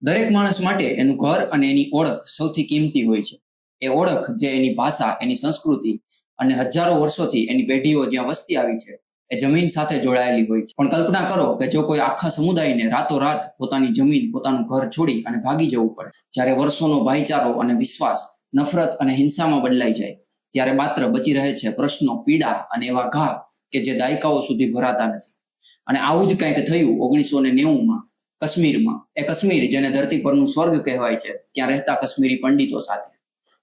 દરેક માણસ માટે એનું ઘર અને એની ઓળખ સૌથી કિંમતી હોય છે. એ ઓળખ જે એની ભાષા, એની સંસ્કૃતિ અને હજારો વર્ષોથી એની પેઢીઓ જ્યાં વસતી આવી છે એ જમીન સાથે જોડાયેલી હોય છે. પણ કલ્પના કરો કે જો કોઈ આખા સમુદાયને રાતોરાત પોતાની જમીન, પોતાનું ઘર છોડી અને ભાગી જવું પડે, જ્યારે વર્ષોનો ભાઈચારો અને વિશ્વાસ નફરત અને હિંસામાં બદલાઈ જાય, ત્યારે માત્ર બચી રહે છે પ્રશ્નો, પીડા અને એવા ઘા કે જે દાયકાઓ સુધી ભરાતા નથી. અને આવું જ કંઈક થયું 1990માં કાશ્મીરમાં. એ કાશ્મીર જેને ધરતી પરનું સ્વર્ગ કહેવાય છે, ત્યાં રહેતા કાશ્મીરી પંડિતો સાથે.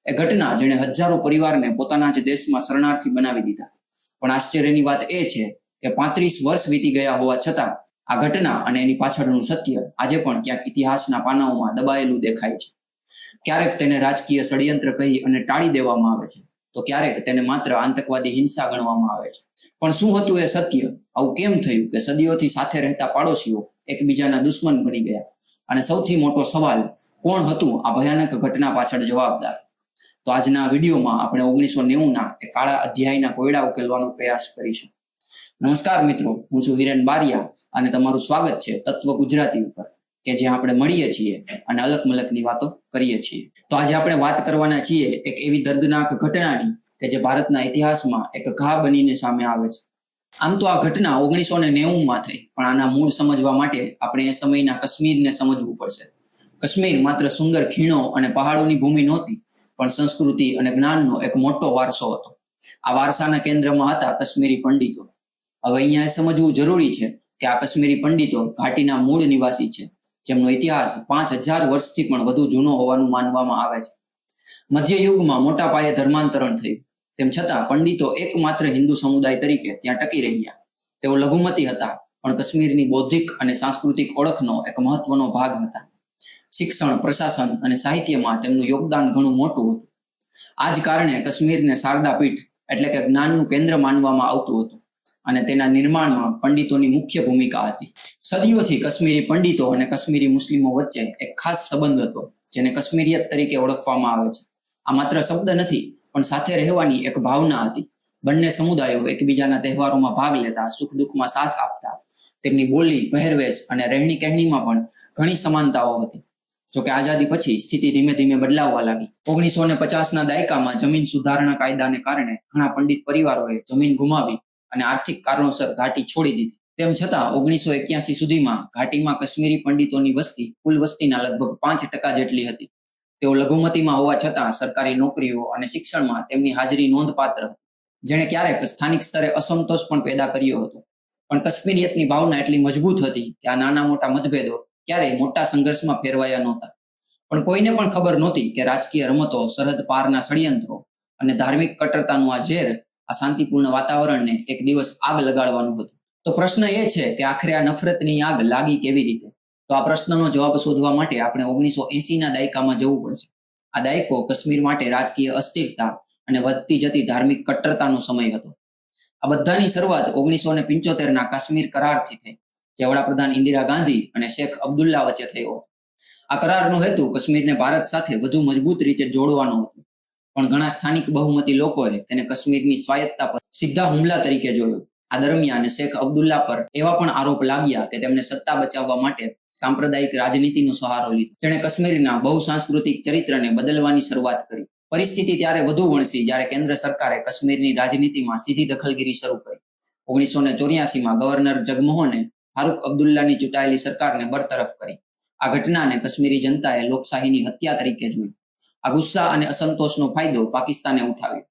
એ ઘટના જેણે હજારો પરિવારને પોતાના જ દેશમાં શરણાર્થી બનાવી દીધા. પણ આશ્ચર્યની વાત એ છે કે 35 વર્ષ વીતી ગયા હોવા છતાં આ ઘટના અને એની પાછળનું સત્ય આજે પણ ક્યાંક ઇતિહાસના પાનાઓમાં દબાયેલું દેખાય છે. ક્યારેક તેને રાજકીય ષડયંત્ર કહી અને ટાળી દેવામાં આવે છે, તો ક્યારેક તેને માત્ર આતંકવાદી હિંસા ગણવામાં આવે છે. પણ શું હતું એ સત્ય? આવું કેમ થયું કે સદીઓથી સાથે રહેતા પાડોશીઓ એકબીજાના દુશ્મન બની ગયા? અને સૌથી મોટો સવાલ, કોણ હતું આ ભયાનક ઘટના પાછળ જવાબદાર? તો આજના વિડીયોમાં આપણે 1990ના એ કાળા અધ્યાયના કોયડા ઉકેલવાનો પ્રયાસ કરીશું. નમસ્કાર મિત્રો, હું છું હિરેન બારિયા અને તમારું સ્વાગત છે તત્વ ગુજરાતી ઉપર, કે જ્યાં આપણે મળીએ છીએ અને અલક મલકની વાતો કરીએ છીએ. તો આજે આપણે વાત કરવાના છીએ એક એવી દર્દનાક ઘટનાની કે જે ભારતના ઇતિહાસમાં એક ઘા બનીને સામે આવે છે. આમ તો આ ઘટના 1990માં થઈ, પણ આના મૂળ સમજવા માટે આપણે એ સમયના કાશ્મીરને સમજવું પડશે. કાશ્મીર માત્ર સુંદર ખીણો અને પહાડોની ભૂમિ નહોતી, પણ સંસ્કૃતિ અને જ્ઞાનનો એક મોટો વારસો હતો. આ વારસાના કેન્દ્રમાં હતા કાશ્મીરી પંડિતો. હવે અહીંયા એ સમજવું જરૂરી છે કે આ કાશ્મીરી પંડિતો ઘાટીના મૂળ નિવાસી છે, જેમનો ઇતિહાસ 5000 વર્ષથી પણ વધુ જૂનો હોવાનું માનવામાં આવે છે. મધ્યયુગમાં મોટા પાયે ધર્માંતરણ થયું, તેમ છતાં પંડિતો એકમાત્ર હિન્દુ સમુદાય તરીકે ત્યાં ટકી રહ્યા. તેઓ લઘુમતી હતા, પણ કાશ્મીરની બૌદ્ધિક અને સાંસ્કૃતિક ઓળખનો એક મહત્વનો ભાગ હતા. શિક્ષણ, પ્રશાસન અને સાહિત્યમાં તેમનું યોગદાન ઘણું મોટું હતું. આ જ કારણે કાશ્મીરને શારદા પીઠ એટલે કે જ્ઞાનનું કેન્દ્ર માનવામાં આવતું હતું, અને તેના નિર્માણમાં પંડિતોની મુખ્ય ભૂમિકા હતી. સદીઓથી કાશ્મીરી પંડિતો અને કાશ્મીરી મુસ્લિમો વચ્ચે એક ખાસ સંબંધ હતો, જેને કાશ્મીરિયત તરીકે ઓળખવામાં આવે છે. આ માત્ર શબ્દ નથી, પણ સાથે રહેવાની એક ભાવના હતી. બંને સમુદાયો એકબીજાના તહેવારોમાં ભાગ લેતા, સુખ દુઃખમાં સાથ આપતા. તેમની બોલી, પહેરવેશ અને રહેણી કહેણીમાં પણ ઘણી સમાનતાઓ હતી. જોકે આઝાદી પછી સ્થિતિ ધીમે ધીમે બદલાવવા લાગી. 1950ના દાયકામાં જમીન સુધારણા કાયદાને કારણે ઘણા પંડિત પરિવારોએ જમીન ગુમાવી અને આર્થિક કારણોસર ઘાટી છોડી દીધી. તેમ છતાં 1981 સુધીમાં ઘાટીમાં કાશ્મીરી પંડિતોની વસ્તી કુલ વસ્તીના લગભગ 5% જેટલી હતી. તેઓ લઘુમતીમાં હોવા છતાં સરકારી નોકરીઓ અને શિક્ષણમાં તેમની હાજરી નોંધપાત્ર હતી, જેણે ક્યારેક સ્થાનિક સ્તરે અસંતોષ પણ પેદા કર્યો હતો. પણ કાશ્મીરિયતની ભાવના એટલી મજબૂત હતી કે આ નાના મોટા મતભેદો ક્યારેય મોટા સંઘર્ષમાં ફેરવાયા નહોતા. પણ કોઈને પણ ખબર નહોતી કે રાજકીય રમતો, સરહદ પારના ષડયંત્રો અને ધાર્મિક કટ્ટરતાનું આ ઝેર આ શાંતિપૂર્ણ વાતાવરણને એક દિવસ આગ લગાડવાનું હતું. તો પ્રશ્ન એ છે કે આખરે આ નફરતની આગ લાગી કેવી રીતે? તો આ પ્રશ્નનો જવાબ શોધવા માટે આપણે 1980ના દાયકામાં જવું પડશે. આ દાયકો કાશ્મીર માટે રાજકીય અસ્થિરતા અને વધતી જતી ધાર્મિક કટ્ટરતાનો સમય હતો. આ બધાની શરૂઆત 1975ના કાશ્મીર કરારથી થઈ, જે વડાપ્રધાન ઇન્દિરા ગાંધી અને શેખ અબ્દુલ્લા વચ્ચે થયો. આ કરારનો હેતુ કાશ્મીરને ભારત સાથે વધુ મજબૂત રીતે જોડવાનો હતો, પણ ઘણા સ્થાનિક બહુમતી લોકોએ તેને કાશ્મીરની સ્વાયત્તતા પર સીધા હુમલા તરીકે જોયો. આ દરમિયાન શેખ અબ્દુલ્લા પર એવા પણ આરોપ લાગ્યા કે તેમને સત્તા બચાવવા માટે સાંપ્રદાયિક રાજનીતિનો સહારો લીધો, જેણે કાશ્મીરના બહુસાંસ્કૃતિક ચરિત્રને બદલવાની શરૂઆત કરી. પરિસ્થિતિ ત્યારે વધુ વણસી જ્યારે કેન્દ્ર સરકારે કાશ્મીરની રાજનીતિમાં સીધી દખલગીરી શરૂ કરી. 1984માં ગવર્નર જગમોહને ફારૂક અબ્દુલ્લાની ચૂંટાયેલી સરકારને બરતરફ કરી. આ ઘટનાને કાશ્મીરી જનતાએ લોકશાહીની હત્યા તરીકે જોઈ. આ ગુસ્સા અને અસંતોષનો ફાયદો પાકિસ્તાને ઉઠાવ્યો.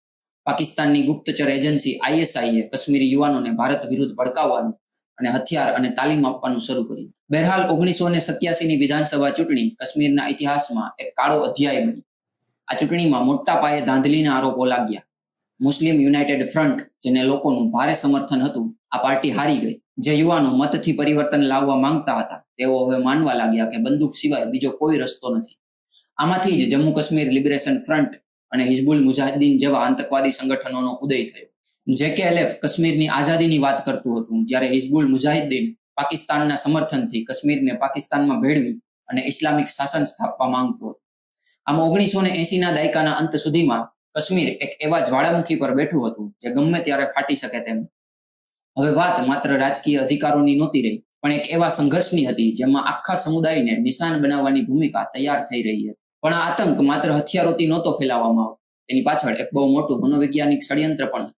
પાકિસ્તાનની ગુપ્તચર એજન્સી ISIએ કાશ્મીરી યુવાનોને ભારત વિરુદ્ધ ભડકાવવાનું અને હથિયાર અને તાલીમ આપવાનું શરૂ કર્યું. બહેરહાલ 1987ની વિધાનસભા ચૂંટણી કાશ્મીરના ઇતિહાસમાં એક કાળો અધ્યાય બની. આ ચૂંટણીમાં મોટા પાયે ધાંધલીના આરોપો લાગ્યા. મુસ્લિમ યુનાઇટેડ ફ્રન્ટ, જેને લોકોનું ભારે સમર્થન હતું, આ પાર્ટી હારી ગઈ. જે યુવાનો મતથી પરિવર્તન લાવવા માંગતા હતા, તેઓ હવે માનવા લાગ્યા કે બંદૂક સિવાય બીજો કોઈ રસ્તો નથી. આમાંથી જ જમ્મુ કાશ્મીર લિબરેશન ફ્રન્ટ અને હિઝબુલ મુજાહિદ્દીન જેવા આતંકવાદી સંગઠનોનો ઉદય થયો. JKLF કાશ્મીરની આઝાદીની વાત કરતું હતું, જ્યારે હિઝબુલ મુજાહિદ્દીન પાકિસ્તાનના સમર્થનથી કાશ્મીરને પાકિસ્તાનમાં ભેળવી અને ઇસ્લામિક શાસન સ્થાપવા માંગતું હતું. આમ 1980ના દાયકાના અંત સુધીમાં કાશ્મીર એક એવા જ્વાળામુખી પર બેઠું હતું જે ગમે ત્યારે ફાટી શકે તેમ. હવે વાત માત્ર રાજકીય અધિકારોની નહોતી રહી, પણ એક એવા સંઘર્ષની હતી જેમાં આખા સમુદાયને નિશાન બનાવવાની ભૂમિકા તૈયાર થઈ રહી હતી. પણ આ આતંક માત્ર હથિયારોથી નહોતો ફેલાવવામાં આવતો, તેની પાછળ એક બહુ મોટું મનોવૈજ્ઞાનિક ષડયંત્ર પણ હતું.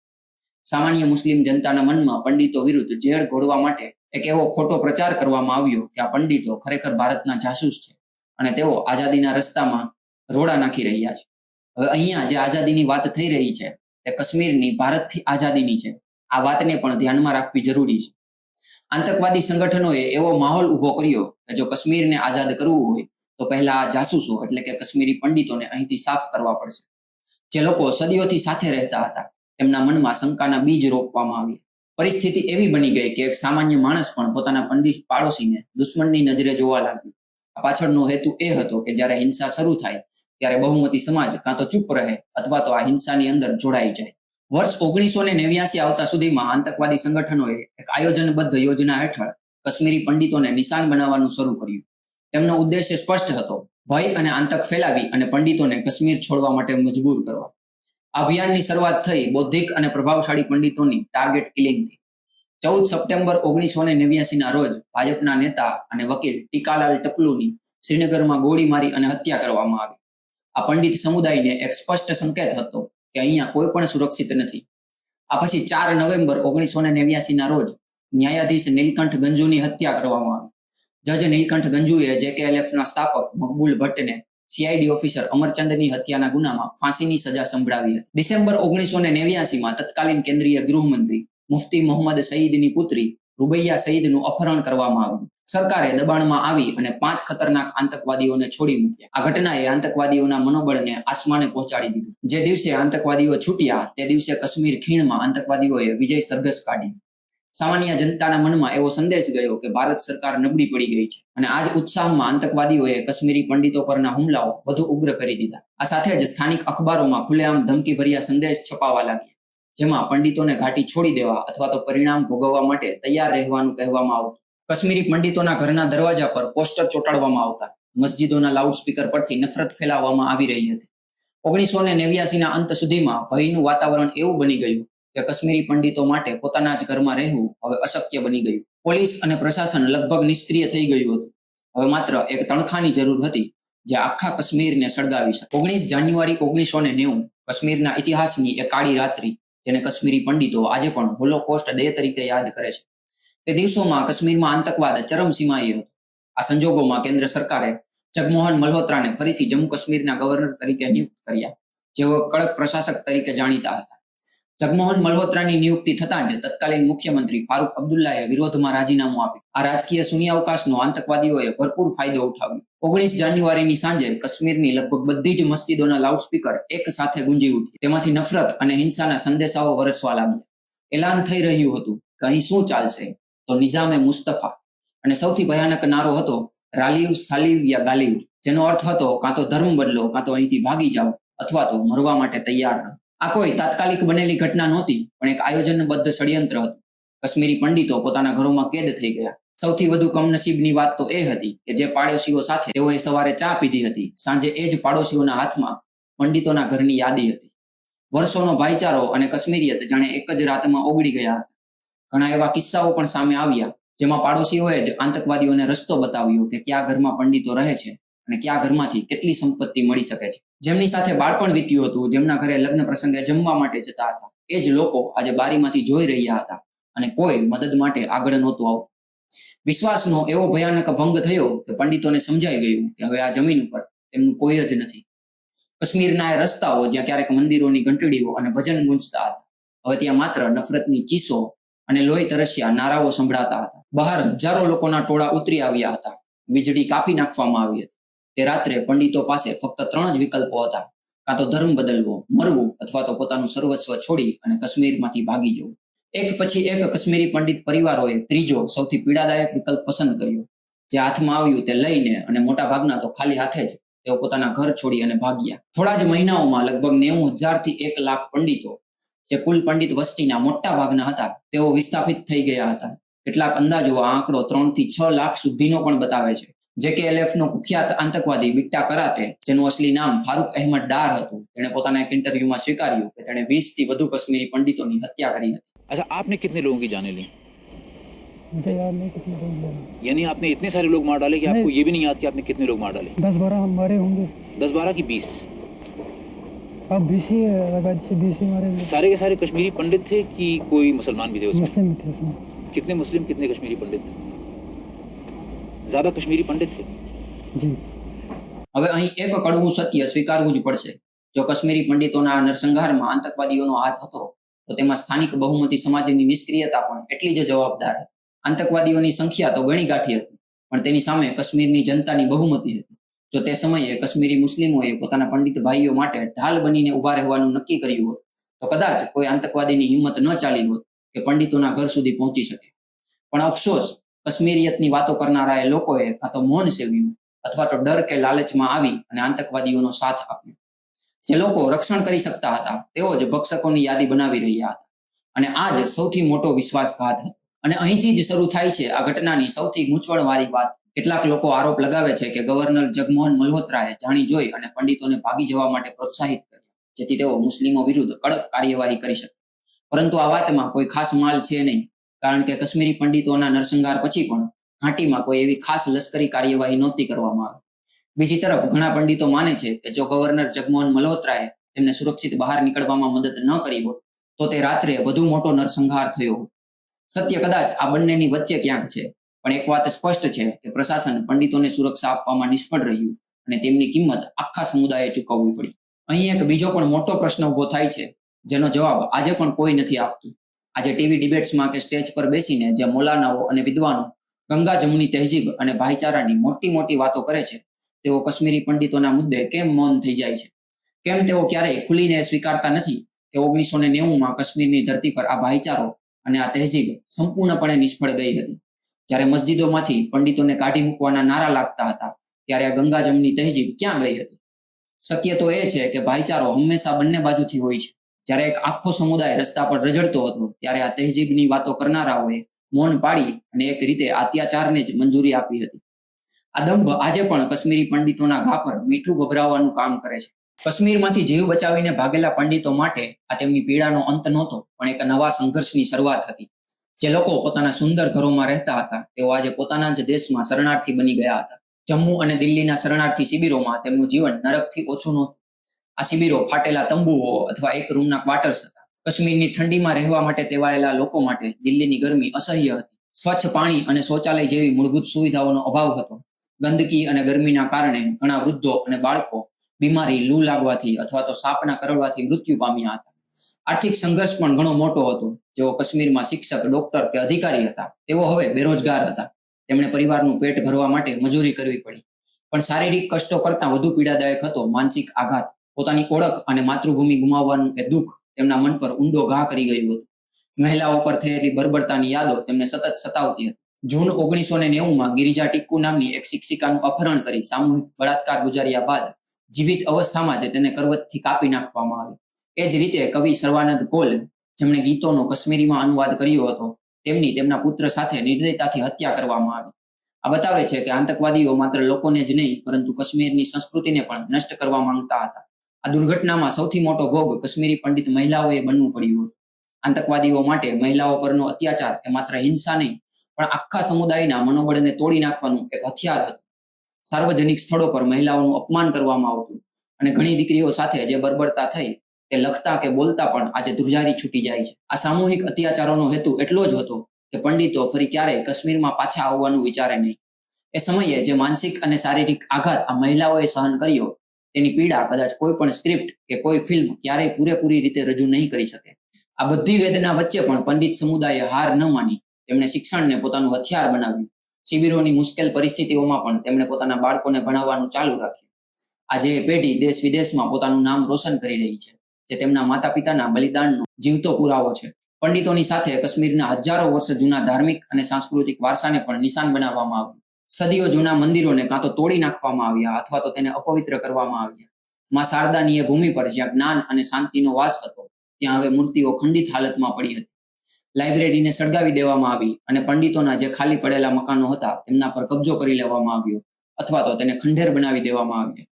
સામાન્ય મુસ્લિમ જનતાના મનમાં પંડિતો વિરુદ્ધ ઝેર ઘોળવા માટે એક એવો ખોટો પ્રચાર કરવામાં આવ્યો કે આ પંડિતો ખરેખર ભારતના જાસૂસ છે અને તેઓ આઝાદીના રસ્તામાં રોડા નાખી રહ્યા છે. હવે અહીંયા જે આઝાદીની વાત થઈ રહી છે તે કાશ્મીરની ભારતથી આઝાદીની છે. આ વાતને પણ ધ્યાનમાં રાખવી જરૂરી છે. આતંકવાદી સંગઠનોએ એવો માહોલ ઉભો કર્યો કે જો કાશ્મીરને આઝાદ કરવું હોય તો પહેલા આ જાસૂસો એટલે કે કાશ્મીરી પંડિતોને અહીંથી સાફ કરવા પડશે. જે લોકો સદીઓથી સાથે રહેતા હતા તેમના મનમાં શંકાના બીજ રોપવામાં આવ્યા. પરિસ્થિતિ એવી બની ગઈ કે એક સામાન્ય માણસ પણ પોતાના પંડિત પાડોશીને દુશ્મનની નજરે જોવા લાગ્યો. આ પાછળનો હેતુ એ હતો કે જ્યારે હિંસા શરૂ થાય ત્યારે બહુમતી સમાજ કાં તો ચૂપ રહે અથવા તો આ હિંસાની અંદર જોડાઈ જાય. વર્ષ 1989 આવતા સુધીમાં આતંકવાદી સંગઠનોએ એક આયોજનબદ્ધ યોજના હેઠળ કાશ્મીરી પંડિતોને નિશાન બનાવવાનું શરૂ કર્યું. તેમનો ઉદ્દેશ્ય સ્પષ્ટ હતો: ભય અને આતંક ફેલાવી અને પંડિતોને કાશ્મીર છોડવા માટે મજબૂર કરવા. અભિયાનની શરૂઆત થઈ બૌદ્ધિક અને પ્રભાવશાળી પંડિતોની ટાર્ગેટ કિલિંગથી. 14 સપ્ટેમ્બર 1989 ના રોજ ભાજપના નેતા અને વકીલ ટીકાલાલ ટપલુની શ્રીનગરમાં ગોળી મારી અને હત્યા કરવામાં આવી. આ પંડિત સમુદાયને એક સ્પષ્ટ સંકેત હતો કે અહીંયા કોઈ પણ સુરક્ષિત નથી. આ પછી 4 નવેમ્બર 1989 ના રોજ ન્યાયાધીશ નીલકંઠ ગંજુની હત્યા કરવામાં આવી. જજ નીલકંઠ ગંજુએ JKLFના સ્થાપક મકબૂલ ભટ્ટને CID ઓફિસર અમરચંદની હત્યાના ગુનામાં ફાંસીની સજા સંભળાવી હતી. ડિસેમ્બર 1989માં તત્કાલીન કેન્દ્રીય ગૃહમંત્રી મુફ્તી મોહમ્મદ સઈદની પુત્રી રૂબૈયા સઈદનું અપહરણ કરવામાં આવ્યું. સરકારે દબાણમાં આવી અને 5 ખતરનાક આતંકવાદીઓને છોડી મૂક્યા. આ ઘટનાએ આતંકવાદીઓના મનોબળને આસમાને પહોંચાડી દીધું. જે દિવસે આતંકવાદીઓ છૂટ્યા તે દિવસે કાશ્મીર ખીણમાં આતંકવાદીઓએ વિજય સરઘસ કાઢી. સામાન્ય જનતાના મનમાં એવો સંદેશ ગયો કે ભારત સરકાર નબળી પડી ગઈ છે અને આ જ ઉત્સાહમાં આતંકવાદીઓએ કાશ્મીરી પંડિતો પરના હુમલાઓ વધુ ઉગ્ર કરી દીધા. આ સાથે જ સ્થાનિક અખબારોમાં ખુલ્લેઆમ ધમકીભર્યા સંદેશ છપાવા લાગ્યા, જેમાં પંડિતોને ઘાટી છોડી દેવા અથવા તો પરિણામ ભોગવવા માટે તૈયાર રહેવાનું કહેવામાં આવતું. કાશ્મીરી પંડિતોના ઘરના દરવાજા પર પોસ્ટર ચોંટાડવામાં આવતા. મસ્જિદોના લાઉડસ્પીકર પરથી નફરત ફેલાવવામાં આવી રહી હતી. 1989ના અંત સુધીમાં ભયનું વાતાવરણ એવું બની ગયું કે કાશ્મીરી પંડિતો માટે પોતાના જ ઘરમાં રહેવું હવે અશક્ય બની ગયું. પોલીસ અને પ્રશાસન લગભગ નિષ્ક્રિય થઈ ગયું હતું. હવે માત્ર એક તણખાની જરૂર હતી જે આખા કાશ્મીરને સળગાવી શકે. 19 જાન્યુઆરી 1990 કાશ્મીરના ઇતિહાસની એક કાળી રાત્રિ, જેને કાશ્મીરી પંડિતો આજે પણ હોલોકોસ્ટ ડે તરીકે યાદ કરે છે. તે દિવસોમાં કાશ્મીરમાં આતંકવાદ ચરમસીમાએ હતો. આ સંજોગોમાં કેન્દ્ર સરકારે જગમોહન મલ્હોત્રાને ફરીથી જમ્મુ કાશ્મીરના ગવર્નર તરીકે નિયુક્ત કર્યા, જેઓ કડક પ્રશાસક તરીકે જાણીતા હતા. જગમોહન મલ્હોત્રાની નિયુક્તિ થતાં જ તત્કાલીન મુખ્યમંત્રી ફારૂક અબ્દુલ્લાએ વિરોધમાં રાજીનામું આપ્યું. આ રાજકીય શૂન્યાવકાશનો આતંકવાદીઓએ ભરપૂર ફાયદો ઉઠાવ્યો. 19 જાન્યુઆરીની સાંજે કાશ્મીરની લગભગ બધી જ મસ્જિદોના લાઉડસ્પીકર એક સાથે ગુંજી ઉઠ્યા. તેમાંથી નફરત અને હિંસાના સંદેશાઓ વરસવા લાગ્યા. એલાન થઈ રહ્યું હતું કે અહીં શું ચાલશે તો નિઝામે મુસ્તફા, અને સૌથી ભયાનક નારો હતો રાલીવ સાલીવ યા ગાલીવ, જેનો અર્થ હતો કાં તો ધર્મ બદલો, કાં તો અહીંથી ભાગી જાઓ અથવા તો મરવા માટે તૈયાર રહો. આ કોઈ તાત્કાલિક બનેલી ઘટના નહોતી, પણ એક આયોજનબદ્ધ ષડયંત્ર હતું. કાશ્મીરી પંડિતો પોતાના ઘરોમાં કેદ થઈ ગયા. સૌથી વધુ કમનસીબની વાત તો એ હતી કે જે પાડોશીઓ સાથે તેઓએ સવારે ચા પીધી હતી, સાંજે એ જ પાડોશીઓના હાથમાં પંડિતોના ઘરની યાદી હતી. વર્ષોનો ભાઈચારો અને કાશ્મીરિયત જાણે એક જ રાતમાં ઓગળી ગયા હતા. ઘણા એવા કિસ્સાઓ પણ સામે આવ્યા જેમાં પાડોશીઓએ જ આતંકવાદીઓને રસ્તો બતાવ્યો કે કયા ઘરમાં પંડિતો રહે છે અને કયા ઘરમાંથી કેટલી સંપત્તિ મળી શકે છે. જેમની સાથે બાળપણ વીત્યું હતું, જેમના ઘરે લગ્ન પ્રસંગે જમવા માટે જતા હતા, એ જ લોકો આજે બારીમાંથી જોઈ રહ્યા હતા અને કોઈ મદદ માટે આગળ નહોતું આવતું. વિશ્વાસનો એવો ભયાનક ભંગ થયો કે પંડિતોને સમજાઈ ગયું કે હવે આ જમીન ઉપર તેમનું કોઈ જ નથી. કાશ્મીરના એ રસ્તાઓ જ્યાં ક્યારેક મંદિરોની ઘંટડીઓ અને ભજન ગુંજતા હતા, હવે ત્યાં માત્ર નફરતની ચીસો અને લોહી તરસ્યા નારાઓ સંભળાતા હતા. બહાર હજારો લોકોના ટોળા ઉતરી આવ્યા હતા. વીજળી કાપી નાખવામાં આવી હતી. તે રાત્રે પંડિતો પાસે ફક્ત 3 જ વિકલ્પો હતા: કાં તો ધર્મ બદલવો, મરવું અથવા તો પોતાનું સર્વસ્વ છોડી અને કાશ્મીરમાંથી ભાગી જવું. એક પછી એક કાશ્મીરી પંડિત પરિવારોએ ત્રીજો સૌથી પીડાદાયક વિકલ્પ પસંદ કર્યો. જે હાથમાં આવ્યું તે લઈને અને મોટા ભાગના તો ખાલી હાથે જ તેઓ પોતાના ઘર છોડી અને ભાગ્યા. થોડા જ મહિનાઓમાં લગભગ 90,000 થી 1 લાખ પંડિતો, જે કુલ પંડિત વસ્તીના મોટા ભાગના હતા, તેઓ વિસ્થાપિત થઈ ગયા હતા. કેટલાક અંદાજો આ આંકડો 3 થી 6 લાખ સુધીનો પણ બતાવે છે. JKLFનો કુખ્યાત આતંકવાદી બિટ્ટા કરાટે, જેનું અસલી નામ ફારૂક અહેમદ ડાર હતું, તેણે પોતાના એક ઇન્ટરવ્યુમાં સ્વીકાર્યું કે તેણે 20 થી વધુ કાશ્મીરી પંડિતોની હત્યા કરી હતી. अच्छा, आपने कितने लोगों की जानें ली? मुझे याद नहीं कितने लोग मारे। यानी आपने इतने सारे लोग मार डाले कि आपको नहीं। ये भी नहीं याद कि आपने कितने लोग मार डाले? 10-12 हम मारे होंगे। 10-12 की 20? अब 20 ही है, अगर 20 ही मारे होंगे। सारे के सारे कश्मीरी पंडित थे कि कोई मुसलमान भी थे उसमें? मुस्लिम थे उसमें। कितने मुस्लिम, कितने कश्मीरी पंडित थे? ज्यादा कश्मीरी पंडित थे। जी। હવે અહીં એક કડવું સત્ય સ્વીકારવું જ પડશે. જો કશ્મીરી પંડિતોના નરસંહારમાં આતંકવાદીઓનો હાથ હતો તો તેમાં સ્થાનિક બહુમતી સમાજની નિષ્ક્રિયતા પણ એટલી જ જવાબદાર હતી. આતંકવાદીઓની સંખ્યા તો ગણી ગાંઠી હતી, પણ તેની સામે કાશ્મીરની જનતાની બહુમતી હતી. જો તે સમયે કાશ્મીરી મુસ્લિમોએ પોતાના પંડિત ભાઈઓ માટે ઢાલ બનીને ઉભા રહેવાનું નક્કી કર્યું હોત તો કદાચ કોઈ આતંકવાદીની હિંમત ન ચાલી હોત કે પંડિતોના ઘર સુધી પહોંચી શકે. પણ અફસોસ, કાશ્મીરિયતની વાતો કરનારા એ લોકોએ કાં તો મૌન સેવ્યું અથવા તો ડર કે લાલચમાં આવી અને આતંકવાદીઓનો સાથ આપ્યો. જે લોકો રક્ષણ કરી શકતા હતા તેઓ જ ભક્ષકોની યાદી બનાવી રહ્યા હતા, અને આ જ સૌથી મોટો વિશ્વાસઘાત હતો. અને અહીંથી જ શરૂ થાય છે આ ઘટનાની સૌથી ગૂંચવણવાળી વાત. કેટલાક લોકો આરોપ લગાવે છે કે ગવર્નર જગમોહન મલ્હોત્રાએ જાણી જોઈ અને પંડિતોને ભાગી જવા માટે પ્રોત્સાહિત કર્યા, જેથી તેઓ મુસ્લિમો વિરુદ્ધ કડક કાર્યવાહી કરી શકે. પરંતુ આ વાતમાં કોઈ ખાસ માલ છે નહીં, કારણ કે કાશ્મીરી પંડિતોના નરસંહાર પછી પણ ઘાટીમાં કોઈ એવી ખાસ લશ્કરી કાર્યવાહી નહોતી કરવામાં આવી. બીજી તરફ ઘણા પંડિતો માને છે કે જો ગવર્નર જગમોહન મલ્હોત્રાએ તેમને સુરક્ષિત બહાર નીકળવામાં મદદ ન કરી હોત તો તે રાત્રે વધુ મોટો નરસંહાર થયો હોત. સત્ય કદાચ આ બંનેની વચ્ચે ક્યાંક છે, પણ એક વાત સ્પષ્ટ છે કે પ્રશાસન પંડિતોને સુરક્ષા આપવામાં નિષ્ફળ રહ્યું અને તેમની કિંમત આખા સમુદાયે ચૂકવવી પડી. અહીં એક બીજો પણ મોટો પ્રશ્ન ઉભો થાય છે જેનો જવાબ આજે પણ કોઈ નથી આપતું. આજે ટીવી ડિબેટ્સમાં કે સ્ટેજ પર બેસીને જે મૌલાનાઓ અને વિદ્વાનો ગંગા જમુની તહેજીબ અને ભાઈચારાની મોટી મોટી વાતો કરે છે તેઓ કાશ્મીરી પંડિતોના મુદ્દે કેમ મૌન થઈ જાય છે? કેમ તેઓ ક્યારેય ખુલીને સ્વીકારતા નથી કે 1990માં કાશ્મીરની ધરતી પર આ ભાઈચારો અને આ તહેજીબ સંપૂર્ણપણે નિષ્ફળ ગઈ હતી? જ્યારે મસ્જિદોમાંથી પંડિતોને કાઢી મૂકવાના નારા લાગતા હતા ત્યારે આ ગંગા જમની તહેજીબ ક્યાં ગઈ હતી? સત્ય તો એ છે કે ભાઈચારો હંમેશા બંને બાજુથી હોય છે. જ્યારે એક આખો સમુદાય રસ્તા પર રઝળતો હતો ત્યારે આ તહેજીબની વાતો કરનારાઓએ મૌન પાડી અને એક રીતે અત્યાચારને જ મંજૂરી આપી હતી. આ દંભ આજે પણ કાશ્મીરી પંડિતોના ઘા પર મીઠું ભભરાવવાનું કામ કરે છે. કાશ્મીરમાંથી જીવ બચાવીને ભાગેલા પંડિતો માટે આ તેમની પીડાનો અંત નહોતો, પણ એક નવા સંઘર્ષની શરૂઆત હતી. જે લોકો પોતાના સુંદર ઘરોમાં રહેતા હતા તેઓ આજે પોતાના જ દેશમાં શરણાર્થી બની ગયા હતા. જમ્મુ અને દિલ્હીના શરણાર્થી શિબિરોમાં તેમનું જીવન નરકથી ઓછું નહોતું. આ શિબિરો ફાટેલા તંબુઓ અથવા એક રૂમના ક્વાર્ટર્સ હતા. કાશ્મીરની ઠંડીમાં રહેવા માટે ટેવાયેલા લોકો માટે દિલ્હીની ગરમી અસહ્ય હતી. સ્વચ્છ પાણી અને શૌચાલય જેવી મૂળભૂત સુવિધાઓનો અભાવ હતો. ગંદકી અને ગરમીના કારણે ઘણા વૃદ્ધો અને બાળકો બીમારી, લૂ લાગવાથી અથવા તો સાપના કરડવાથી મૃત્યુ પામ્યા હતા. આર્થિક સંઘર્ષ પણ ઘણો મોટો હતો. જેઓ કાશ્મીરમાં શિક્ષક, ડોક્ટર કે અધિકારી હતા તેઓ હવે બેરોજગાર હતા. તેમણે પરિવારનું પેટ ભરવા માટે મજૂરી કરવી પડી. પણ શારીરિક કષ્ટો કરતાં વધુ પીડાદાયક હતો માનસિક આઘાત. પોતાની ઓળખ અને માતૃભૂમિ ગુમાવવાનું એ દુઃખ તેમના મન પર ઊંડો ઘા કરી ગયું હતું. મહિલાઓ પર થયેલી બર્બરતાની યાદો તેમને સતત સતાવતી હતી. જૂન 1990માં ગિરિજા ટિક્કુ નામની એક શિક્ષિકાનું અપહરણ કરી સામૂહિક બળાત્કાર ગુજાર્યા બાદ જીવિત અવસ્થામાં જ તેને કરવતથી કાપી નાખવામાં આવી. એ જ રીતે કવિ સર્વાનંદ કોલ, જેમણે ગીતોનો કાશ્મીરીમાં અનુવાદ કર્યો હતો, તેમના પુત્ર સાથે નિર્દયતાથી હત્યા કરવામાં આવી. આ બતાવે છે કે આતંકવાદીઓ માત્ર લોકોને જ નહીં પરંતુ કાશ્મીરની સંસ્કૃતિને પણ નષ્ટ કરવા માંગતા હતા. આ દુર્ઘટનામાં સૌથી મોટો ભોગ કાશ્મીરી પંડિત મહિલાઓએ બનવું પડ્યું હતું. આતંકવાદીઓ માટે મહિલાઓ પરનો અત્યાચાર એ માત્ર હિંસા નહીં પણ આખા સમુદાયના મનોબળને તોડી નાખવાનું એક હથિયાર હતું. સાર્વજનિક સ્થળો પર મહિલાઓનું અપમાન કરવામાં આવતું અને ઘણી દીકરીઓ સાથે જે બર્બરતા થઈ તે લખતા કે બોલતા પણ આજે ધ્રુજારી છૂટી જાય છે. આ સામૂહિક અત્યાચારોનો હેતુ એટલો જ હતો કે પંડિતો ફરી ક્યારેય કાશ્મીરમાં પાછા આવવાનું વિચારે નહીં. એ સમયે જે માનસિક અને શારીરિક આઘાત આ મહિલાઓએ સહન કર્યો તેની પીડા કદાચ કોઈ પણ સ્ક્રિપ્ટ કે કોઈ ફિલ્મ ક્યારેય પૂરેપૂરી રીતે રજૂ નહીં કરી શકે. આ બધી વેદના વચ્ચે પણ પંડિત સમુદાયે હાર ન માની. તેમણે શિક્ષણને પોતાનું હથિયાર બનાવ્યું. શિબિરોની મુશ્કેલ પરિસ્થિતિઓમાં પણ તેમણે પોતાના બાળકોને ભણાવવાનું ચાલુ રાખ્યું. આજે એ પેઢી દેશ વિદેશમાં પોતાનું નામ રોશન કરી રહી છે, જે તેમના માતા પિતાના બલિદાનનો જીવતો પુરાવો છે. પંડિતોની સાથે કાશ્મીરના હજારો વર્ષ જૂના ધાર્મિક અને સાંસ્કૃતિક વારસાને પણ નિશાન બનાવવામાં આવ્યું. સદીઓ જૂના મંદિરોને કાં તો તોડી નાખવામાં આવ્યા અથવા તો તેને અપવિત્ર કરવામાં આવ્યા. માં શારદાની એ ભૂમિ પર જ્યાં જ્ઞાન અને શાંતિનો વાસ હતો ત્યાં હવે મૂર્તિઓ ખંડિત હાલતમાં પડી હતી. લાઇબ્રેરીને સળગાવી દેવામાં આવી અને પંડિતોના જે ખાલી પડેલા મકાનો હતા તેમના પર કબજો કરી લેવામાં આવ્યો અથવા તો તેને ખંડેર બનાવી દેવામાં આવ્યા.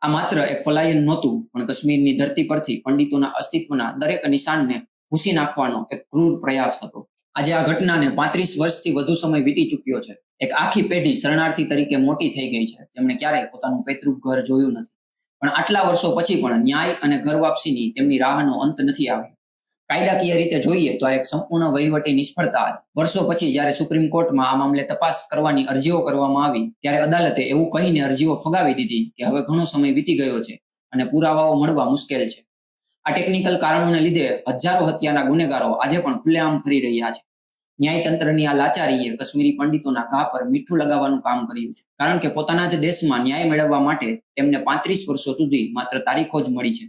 આ માત્ર એક પલાયન નહોતું, પણ કાશ્મીરની ધરતી પરથી પંડિતોના અસ્તિત્વના દરેક નિશાનને ભૂસી નાખવાનો એક ક્રૂર પ્રયાસ હતો. આજે આ ઘટનાને 35 વર્ષથી વધુ સમય વીતી ચૂક્યો છે. એક આખી પેઢી શરણાર્થી તરીકે મોટી થઈ ગઈ છે, જેમણે ક્યારેય પોતાનું પૈતૃક ઘર જોયું નથી. પણ આટલા વર્ષો પછી પણ ન્યાય અને ઘર વાપસીની તેમની રાહનો અંત નથી આવ્યો. કાયદાકીય રીતે જોઈએ તો આ એક સંપૂર્ણ વહીવટી નિષ્ફળતા હતી. વર્ષો પછી જ્યારે સુપ્રીમ કોર્ટમાં આ મામલે તપાસ કરવાની અરજીઓ કરવામાં આવી, ત્યારે અદાલતે એવું કહીને અરજીઓ ફગાવી દીધી કે હવે ઘણો સમય વીતી ગયો છે અને પુરાવાઓ મળવા મુશ્કેલ છે. આ ટેકનિકલ કારણોને લીધે હજારો હત્યાના ગુનેગારો આજે પણ ખુલ્લેઆમ ફરી રહ્યા છે. ન્યાયતંત્રની આ લાચારીએ કાશ્મીરી પંડિતોના ઘા પર મીઠું લગાવવાનું કામ કર્યું છે, કારણ કે પોતાના જ દેશમાં ન્યાય મેળવવા માટે તેમને 35 વર્ષો સુધી માત્ર તારીખો જ મળી છે.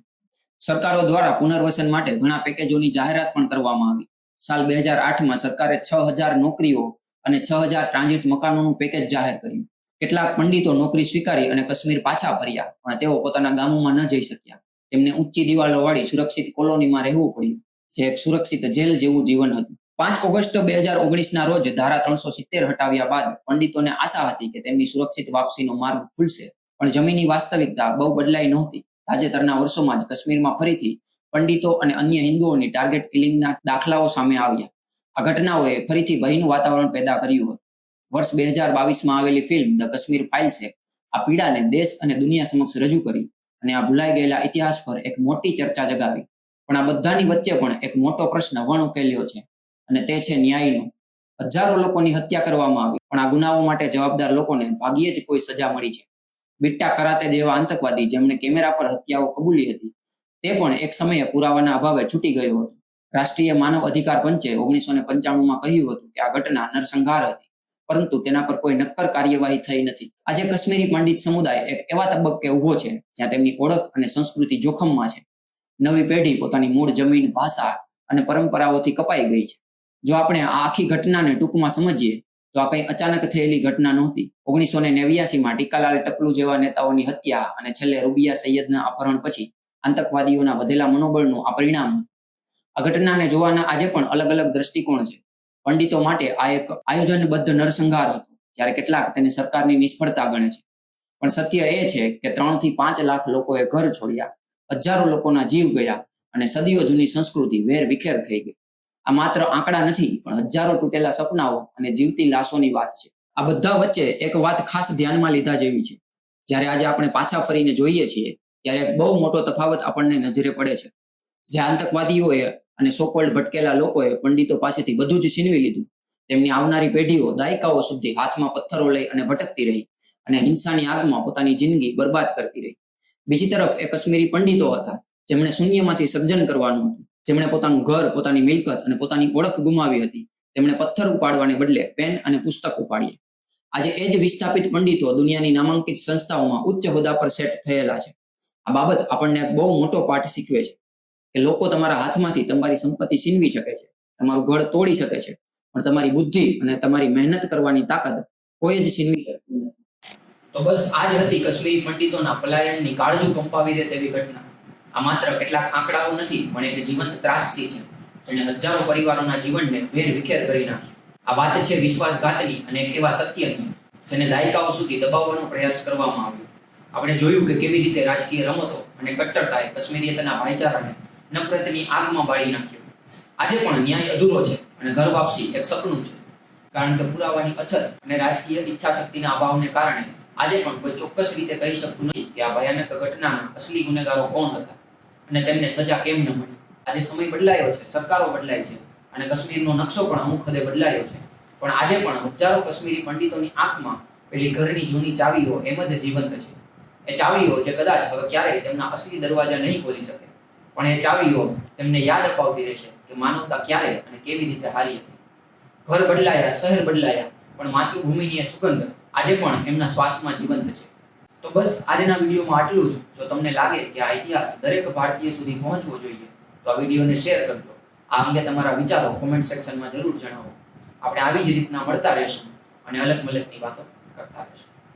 સરકારો દ્વારા પુનર્વસન માટે ઘણા પેકેજોની જાહેરાત પણ કરવામાં આવી. સાલ 2008માં સરકારે 6000 નોકરીઓ અને 6000 ટ્રાન્ઝિટ મકાનોનું પેકેજ જાહેર કર્યું. કેટલાક પંડિતો નોકરી સ્વીકારી અને કાશ્મીર પાછા ફર્યા, પણ તેઓ પોતાના ગામોમાં ન જઈ શક્યા. તેમને ઊંચી દિવાલોવાળી સુરક્ષિત કોલોનીમાં રહેવું પડ્યું, જે એક સુરક્ષિત જેલ જેવું જીવન હતું. 5 ઓગસ્ટ 2019ના રોજ ધારા 370 હટાવ્યા બાદ પંડિતોને આશા હતી કે તેમની સુરક્ષિત વાપસીનો માર્ગ ખુલશે, પણ જમીની વાસ્તવિકતા બહુ બદલાઈ નહોતી. તાજેતરના વર્ષોમાં જ કાશ્મીરમાં ફરીથી પંડિતો અને અન્ય હિન્દુઓની ટાર્ગેટ કિલિંગના દાખલાઓ સામે આવ્યા. આ ઘટનાઓએ ફરીથી ભયનું વાતાવરણ પેદા કર્યું હતું. વર્ષ 2022માં આવેલી ફિલ્મ ધ કાશ્મીર ફાઇલ્સે આ પીડાને દેશ અને દુનિયા સમક્ષ રજૂ કરી અને આ ભૂલાઈ ગયેલા ઇતિહાસ પર એક મોટી ચર્ચા જગાવી. પણ આ બધાની વચ્ચે પણ એક મોટો પ્રશ્ન વણઉકેલ્યો છે, અને તે છે ન્યાયનો. હજારો લોકોની હત્યા કરવામાં આવી, પણ આ ગુનાઓ માટે જવાબદાર લોકોને ભાગ્યે જ કોઈ સજા મળી છે. બિટ્ટા કરાતે જેવા આતંકવાદી જેમણે કેમેરા પર હત્યાઓ કબૂલી હતી, તે પણ એક સમયે પુરાવાના અભાવે છૂટી ગયો હતો. રાષ્ટ્રીય માનવ અધિકાર પંચે 1995માં કહ્યું હતું કે આ ઘટના નરસંહાર હતી, પરંતુ તેના પર કોઈ નક્કર કાર્યવાહી થઈ નથી. આજે કાશ્મીરી પંડિત સમુદાય એક એવા તબક્કે ઊભો છે જ્યાં તેમની ઓળખ અને સંસ્કૃતિ જોખમમાં છે. નવી પેઢી પોતાની મૂળ જમીન, ભાષા અને પરંપરાઓથી કપાઈ ગઈ છે. જો આપણે આ આખી ઘટનાને ટૂંકમાં સમજીએ તો આ કંઈ અચાનક થયેલી ઘટના નહોતી. 1989માં ટીકાલાલ ટપલુ જેવા નેતાઓની હત્યા અને છેલ્લે રૂબિયા સૈયદના અપહરણ પછી આતંકવાદીઓના વધેલા મનોબળનું આ પરિણામ હતું. આ ઘટનાને જોવાના આજે પણ અલગ અલગ દ્રષ્ટિકોણ છે. પંડિતો માટે આ એક આયોજનબદ્ધ નરસંહાર હતો, જ્યારે કેટલાક તેને સરકારની નિષ્ફળતા ગણે છે. પણ સત્ય એ છે કે 3 થી 5 લાખ લોકોએ ઘર છોડ્યા, હજારો લોકોના જીવ ગયા અને સદીઓ જૂની સંસ્કૃતિ વેર વિખેર થઈ ગઈ. આ માત્ર આંકડા નથી, પણ હજારો તૂટેલા સપનાઓ અને જીવતી લાશોની વાત છે. આ બધા વચ્ચે એક વાત ખાસ ધ્યાનમાં લીધા જેવી છે. જ્યારે આજે આપણે પાછા ફરીને જોઈએ છીએ, ત્યારે એક બહુ મોટો તફાવત આપણને નજરે પડે છે. જે આતંકવાદીઓએ અને સોકોલ્ડ ભટકેલા લોકોએ પંડિતો પાસેથી બધું જ છીનવી લીધું, તેમની આવનારી પેઢીઓ દાયકાઓ સુધી હાથમાં પથ્થરો લઈ અને ભટકતી રહી અને હિંસાની આગમાં પોતાની જિંદગી બરબાદ કરતી રહી. બીજી તરફ એ કાશ્મીરી પંડિતો હતા જેમણે શૂન્યમાંથી સર્જન કરવાનું હતું, જેમણે પોતાનું ઘર, પોતાની મિલકત અને પોતાની ઓળખ ગુમાવી હતી. તેમણે પથ્થર ઉપાડવાને બદલે પેન અને પુસ્તક ઉપાડ્યા. આજે એ જ વિસ્થાપિત પંડિતો દુનિયાની નામાંકિત સંસ્થાઓમાં ઉચ્ચ હોદ્દા પર સેટ થયેલા છે. આ બાબત આપણને એક બહુ મોટો પાઠ શીખવે છે કે લોકો તમારા હાથમાંથી તમારી સંપત્તિ છીનવી શકે છે, તમારું ઘર તોડી શકે છે, પણ તમારી બુદ્ધિ અને તમારી મહેનત કરવાની તાકાત કોઈ જ છીનવી શકતું નથી. તો બસ આ જ હતી કાશ્મીરી પંડિતોના પલાયનની કાળજું કંપાવી દે તેવી ઘટના. આ માત્ર કેટલાક આંકડાઓ નથી, પણ એક જીવંત ત્રાસદી છે જેણે હજારો પરિવારોના જીવનને વેર વિખેર કરી નાખ્યું. આ વાત છે વિશ્વાસઘાતની અને એક એવા સત્યની જેને દાયકાઓ સુધી દબાવવાનો પ્રયાસ કરવામાં આવ્યો. આપણે જોયું કે કેવી રીતે રાજકીય રમતો અને કટ્ટરતાએ કાશ્મીરીયતના ભાઈચારાને નફરતની આગમાં બાળી નાખ્યો. આજે પણ ન્યાય અધૂરો છે અને ઘર વાપસી એક સપનું છે, કારણ કે પુરાવાની અછત અને રાજકીય ઈચ્છાશક્તિના અભાવને કારણે આજે પણ કોઈ ચોક્કસ રીતે કહી શકતું નથી કે આ ભયાનક ઘટનાના અસલી ગુનેગારો કોણ હતા અને તેમને સજા કેમ ન મળી. આજે સમય બદલાયો છે, સરકારો બદલાય છે અને કાશ્મીરનો નકશો પણ અમુક હદે બદલાયો છે, પણ આજે પણ હજારો કાશ્મીરી પંડિતોની આંખમાં પેલી ઘરની જૂની ચાવીઓ એમ જ જીવંત છે. એ ચાવીઓ જે કદાચ હવે ક્યારેય તેમના અસલી દરવાજા નહીં ખોલી શકે, પણ એ ચાવીઓ તેમને યાદ અપાવતી રહેશે કે માનવતા ક્યારે અને કેવી રીતે હારી હતી. ઘર બદલાયા, શહેર બદલાયા, પણ માતૃભૂમિની એ સુગંધ આજે પણ એમના શ્વાસમાં જીવંત છે. તો બસ આજના વિડીયોમાં આટલું જ. જો તમને લાગે કે આ ઇતિહાસ દરેક ભારતીય સુધી પહોંચવો જોઈએ તો આ વિડીયોને શેર કરજો. આ અંગે તમારા વિચારો કોમેન્ટ સેક્શનમાં જરૂર જણાવો. આપણે આવી જ રીતના મળતા રહેશું અને અલગ મલકની વાતો કરતા રહેશું.